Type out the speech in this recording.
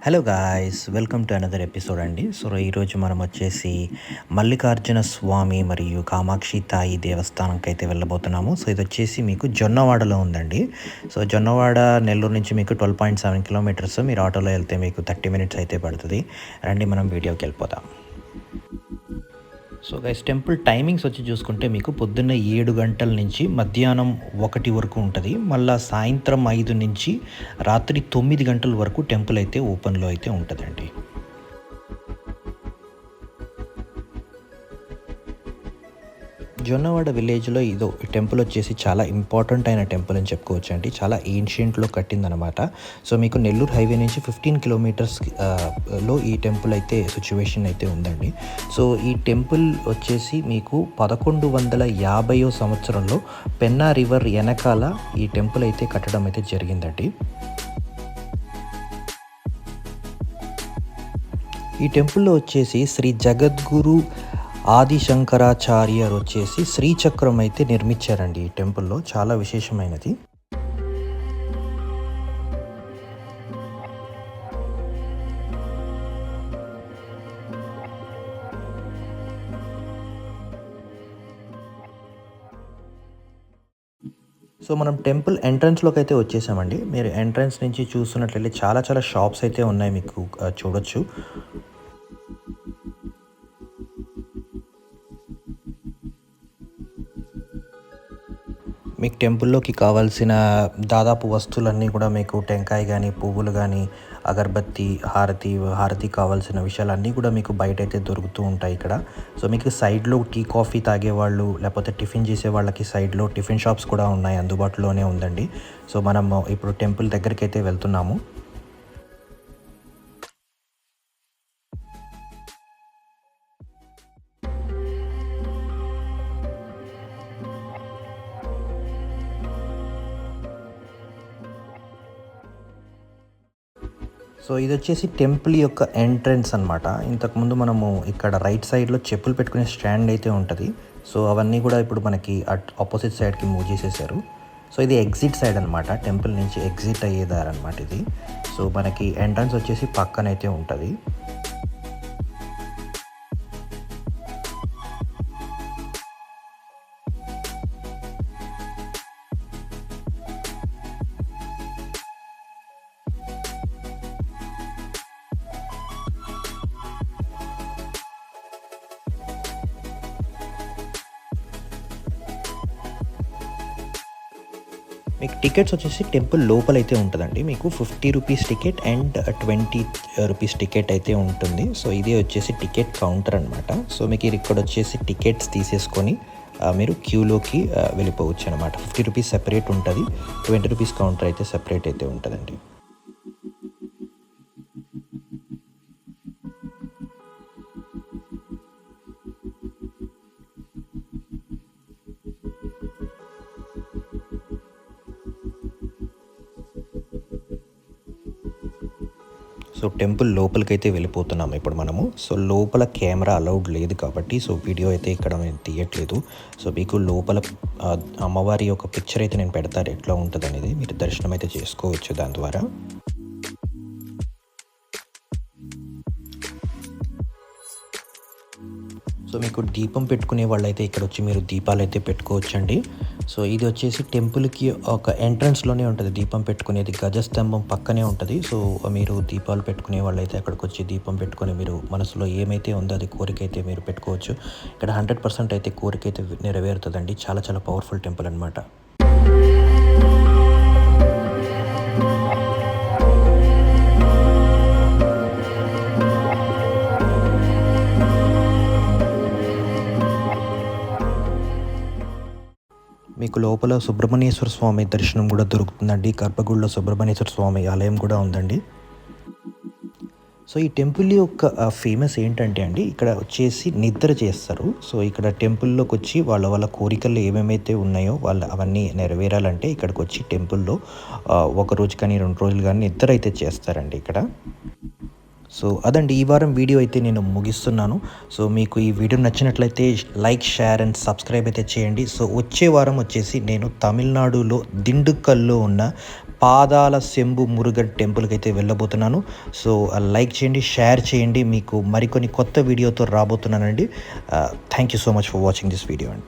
Hello guys, welcome to another episode అండి. So ఈరోజు మనం వచ్చేసి మల్లికార్జున స్వామి మరియు కామాక్షి తాయి దేవస్థానంకి అయితే వెళ్ళబోతున్నాము. సో ఇది వచ్చేసి మీకు జొన్నవాడలో ఉందండి. సో జొన్నవాడ నెల్లూరు నుంచి మీకు 12.7 కిలోమీటర్స్. మీరు ఆటోలో వెళ్తే మీకు 30 మినిట్స్ అయితే పడుతుంది. రండి మనం వీడియోకి వెళ్ళిపోతాం. సో గైస్, టెంపుల్ టైమింగ్స్ వచ్చి చూసుకుంటే మీకు పొద్దున్న 7 గంటల నుంచి మధ్యాహ్నం 1 వరకు ఉంటుంది. మళ్ళీ సాయంత్రం 5 నుంచి రాత్రి 9 గంటల వరకు టెంపుల్ అయితే ఓపెన్లో అయితే ఉంటుందండి. జొన్నవాడ విలేజ్లో ఇదో టెంపుల్ వచ్చేసి చాలా ఇంపార్టెంట్ అయిన టెంపుల్ అని చెప్పుకోవచ్చు అండి. చాలా ఏన్షియంట్లో కట్టిందనమాట. సో మీకు నెల్లూరు హైవే నుంచి 15 కిలోమీటర్స్ లో ఈ టెంపుల్ అయితే సిచ్యువేషన్ అయితే ఉందండి. సో ఈ టెంపుల్ వచ్చేసి మీకు 1150వ సంవత్సరంలో పెన్నా రివర్ వెనకాల ఈ టెంపుల్ అయితే కట్టడం అయితే జరిగిందండి. ఈ టెంపుల్లో వచ్చేసి శ్రీ జగద్గురు ఆదిశంకరాచార్యర్ వచ్చేసి శ్రీచక్రం అయితే నిర్మించారండి. ఈ టెంపుల్లో చాలా విశేషమైనది. సో మనం టెంపుల్ ఎంట్రన్స్లోకి అయితే వచ్చేసామండి. మీరు ఎంట్రన్స్ నుంచి చూస్తున్నట్లయితే చాలా చాలా షాప్స్ అయితే ఉన్నాయి, మీకు చూడొచ్చు. మీకు టెంపుల్లోకి కావాల్సిన దాదాపు వస్తువులన్నీ కూడా మీకు టెంకాయ కానీ, పువ్వులు కానీ, అగరబత్తి, హారతి కావాల్సిన విషయాలన్నీ కూడా మీకు బయట అయితే దొరుకుతూ ఉంటాయి ఇక్కడ. సో మీకు సైడ్లో టీ కాఫీ తాగేవాళ్ళు లేకపోతే టిఫిన్ చేసే వాళ్ళకి సైడ్లో టిఫిన్ షాప్స్ కూడా ఉన్నాయి, అందుబాటులోనే ఉందండి. సో మనం ఇప్పుడు టెంపుల్ దగ్గరికి అయితే వెళ్తున్నాము. సో ఇది వచ్చేసి టెంపుల్ యొక్క ఎంట్రన్స్ అనమాట. ఇంతకుముందు మనము ఇక్కడ రైట్ సైడ్లో చెప్పులు పెట్టుకునే స్టాండ్ అయితే ఉంటుంది. సో అవన్నీ కూడా ఇప్పుడు మనకి ఆపోజిట్ సైడ్కి మూవ్ చేసేసారు. సో ఇది ఎగ్జిట్ సైడ్ అనమాట, టెంపుల్ నుంచి ఎగ్జిట్ అయ్యేదారనమాట ఇది. సో మనకి ఎంట్రన్స్ వచ్చేసి పక్కనైతే ఉంటుంది. మీకు టికెట్స్ వచ్చేసి టెంపుల్ లోపలైతే ఉంటుందండి. మీకు 50 rupees ticket and 20 rupees ticket అయితే ఉంటుంది. సో ఇదే వచ్చేసి టికెట్ కౌంటర్ అనమాట. సో మీకు ఇక్కడ వచ్చేసి టికెట్స్ తీసేసుకొని మీరు క్యూలోకి వెళ్ళిపోవచ్చు అనమాట. 50 రూపీస్ సెపరేట్ ఉంటుంది, 20 రూపీస్ కౌంటర్ అయితే సెపరేట్ అయితే ఉంటుందండి. సో టెంపుల్ లోపలికైతే వెళ్ళిపోతున్నాము ఇప్పుడు మనము. సో లోపల కెమెరా అలౌడ్ లేదు కాబట్టి సో వీడియో అయితే ఇక్కడ నేను తీయట్లేదు. సో మీకు లోపల అమ్మవారి యొక్క పిక్చర్ అయితే నేను పెడతాను, ఎట్లా ఉంటుంది అనేది మీరు దర్శనం అయితే చేసుకోవచ్చు దాని ద్వారా. సో మీకు దీపం పెట్టుకునే వాళ్ళైతే ఇక్కడ వచ్చి మీరు దీపాలు అయితే పెట్టుకోవచ్చండి. సో ఇది వచ్చేసి టెంపుల్కి ఒక ఎంట్రన్స్లోనే ఉంటుంది దీపం పెట్టుకునేది, గజస్తంభం పక్కనే ఉంటుంది. సో మీరు దీపాలు పెట్టుకునే వాళ్ళైతే అక్కడికి వచ్చి దీపం పెట్టుకొని మీరు మనసులో ఏమైతే ఉందో అది కోరిక అయితే మీరు పెట్టుకోవచ్చు. ఇక్కడ 100% అయితే కోరిక అయితే నెరవేరుతుందండి. చాలా చాలా పవర్ఫుల్ టెంపుల్ అనమాట. మీకు లోపల సుబ్రహ్మణ్యేశ్వర స్వామి దర్శనం కూడా దొరుకుతుందండి. గర్భగుడిలో సుబ్రహ్మణ్యేశ్వర స్వామి ఆలయం కూడా ఉందండి. సో ఈ టెంపుల్ యొక్క ఫేమస్ ఏంటంటే అండి, ఇక్కడ వచ్చేసి నిద్ర చేస్తారు. సో ఇక్కడ టెంపుల్లోకి వచ్చి వాళ్ళ కోరికలు ఏమేమైతే ఉన్నాయో అవన్నీ నెరవేరాలంటే ఇక్కడికి వచ్చి టెంపుల్లో 1 రోజు కానీ 2 రోజులు కానీ నిద్ర అయితే చేస్తారండి ఇక్కడ. సో అదండి, ఈ వారం వీడియో అయితే నేను ముగిస్తున్నాను. సో మీకు ఈ వీడియో నచ్చినట్లయితే లైక్, షేర్ అండ్ సబ్స్క్రైబ్ అయితే చేయండి. సో వచ్చే వారం వచ్చేసి నేను తమిళనాడులో దిండుకల్లో ఉన్న పాదాల శంభు మురుగన్ టెంపుల్కి అయితే వెళ్ళబోతున్నాను. సో లైక్ చేయండి, షేర్ చేయండి. మీకు మరికొన్ని కొత్త వీడియోతో రాబోతున్నానండి. Thank you so much for watching this video అండి.